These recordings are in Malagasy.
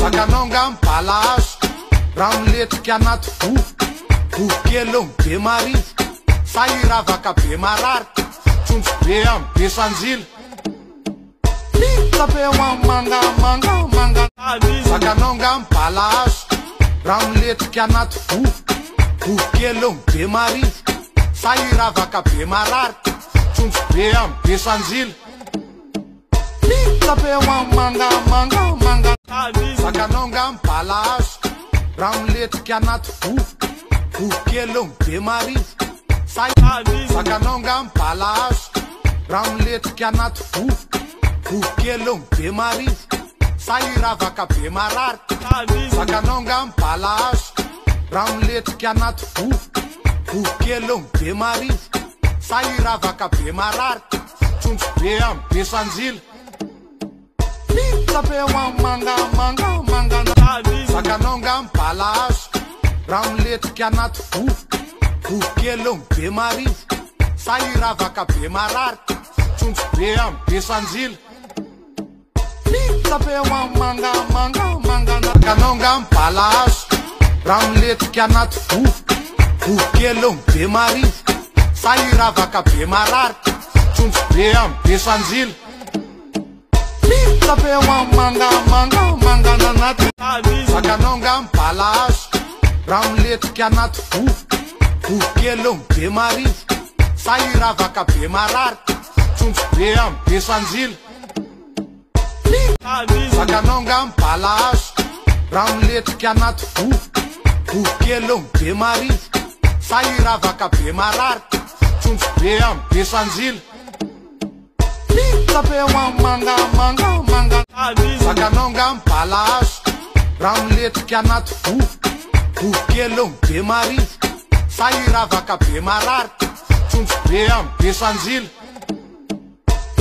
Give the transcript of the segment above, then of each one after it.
Sakanao ngambalazo raha miletrika anaty fo kelong be marivo sahiravaka be mararika trondro be amy be sanjila litabe ho amy mangamanga sakanao ngambalazo raha miletrika anaty fo kelong be marivo sahiravaka be mararika trondro be amy be sanjila litabe ho amy mangamanga sakanao ngambalazo raha miletrika anaty fo kelong be marivo sakanao ngambalazo raha miletrika anaty fo kelong be marivo sahiravaka be mararika sakanao ngambalazo raha miletrika anaty fo kelong be marivo sahiravaka be mararika trondro be amy be sanjila litabe ho amy mangamanga sakanao ngambalazo raha miletrika anaty fo kelong be marivo sahiravaka be mararika trondro be amy be sanjila litabe ho amy mangamanga sakanao ngambalazo raha miletrika anaty fo kelong be marivo sahiravaka be mararika trondro be amy be sanjila litabe ho amy mangamanga sakanao ngambalazo raha miletrika anaty fo kelong be marivo sahiravaka be mararika trondro be amy be sanjila sakanao ngambalazo raha miletrika anaty fo kelong be marivo sahiravaka be mararika trondro be amy be sanjila litabe ho amy mangamanga sakanao ngambalazo raha miletrika anaty fo kelong be marivo sahiravaka be mararika trondro be amy be sanjila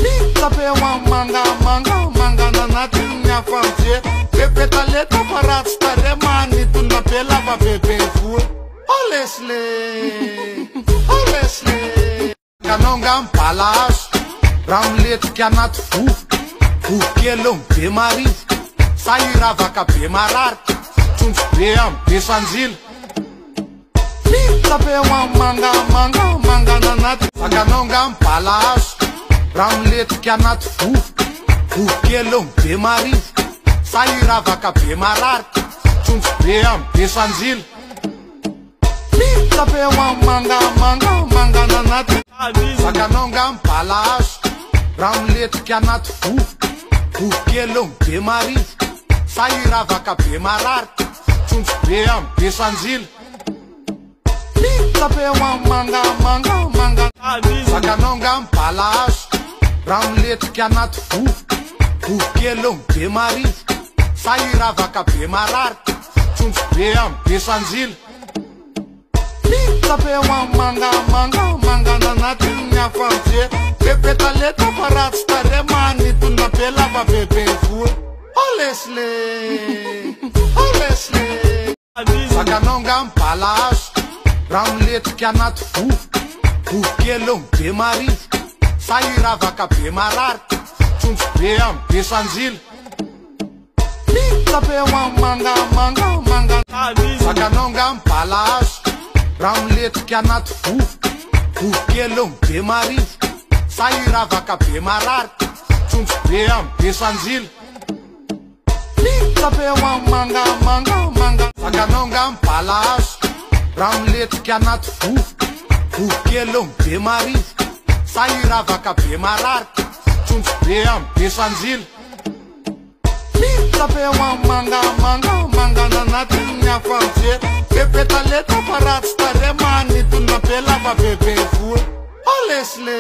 litabe ho amy mangamanga nanatin'ny afamje bebetaleta fa ratsy tare manitona be lava bebe voa olesle sakanao ngambalazo raha miletrika anaty fo kelong be marivo sahiravaka be mararika trondro be amy be sanjila litabe ho amy mangamanga sakanao ngambalazo raha miletrika anaty fo kelong be marivo sahiravaka be mararika trondro be amy be sanjila litabe ho amy mangamanga sakanao ngambalazo raha miletrika anaty fo kelong be marivo sahiravaka be mararika trondro be amy be sanjila litabe ho amy mangamanga sakanao ngambalazo raha miletrika anaty fo kelong be marivo sahiravaka be mararika trondro be amy be sanjila litabe ho amy mangamanga nanatin'ny afamje bebetaleta fa ratsy tare manitona be lava bebe voa olesle sakanao ngambalazo raha miletrika anaty fo kelong be marivo sahiravaka be mararika trondro be amy be sanjila litabe ho amy mangamanga sakanao ngambalazo raha miletrika anaty fo kelong be marivo sahiravaka be mararika trondro be amy be sanjila litabe ho amy mangamanga sakanao ngambalazo raha miletrika anaty fo kelong be marivo sahiravaka be mararika trondro be amy be sanjila litabe ho amy mangamanga nanatin'ny afamje bebetaleta fa ratsy tare manitona be lava bebe voa olesle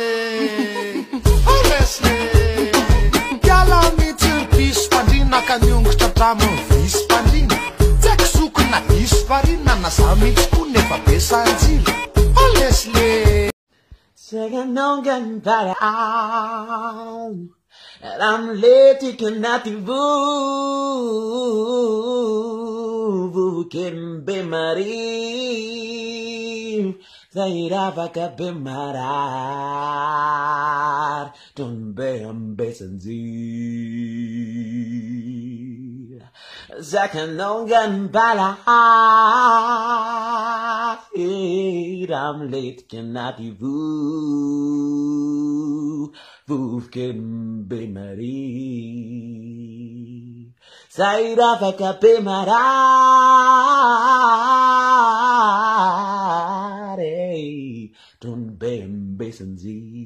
kiala mihitsy ny piso fandrina ka niongotra hatramin'ny visy fandrina tsy haiko zokona diso farina na za mihitsy koa nefa be sanjila olesle sakanao ngambalazo raha miletrika anaty fo kelong be marivo sahiravaka be mararika trondro be amy be sanjila Zakanongan bala. I'm late, cannot you can be Marie. Saira vaka be marare. Don't be embassy.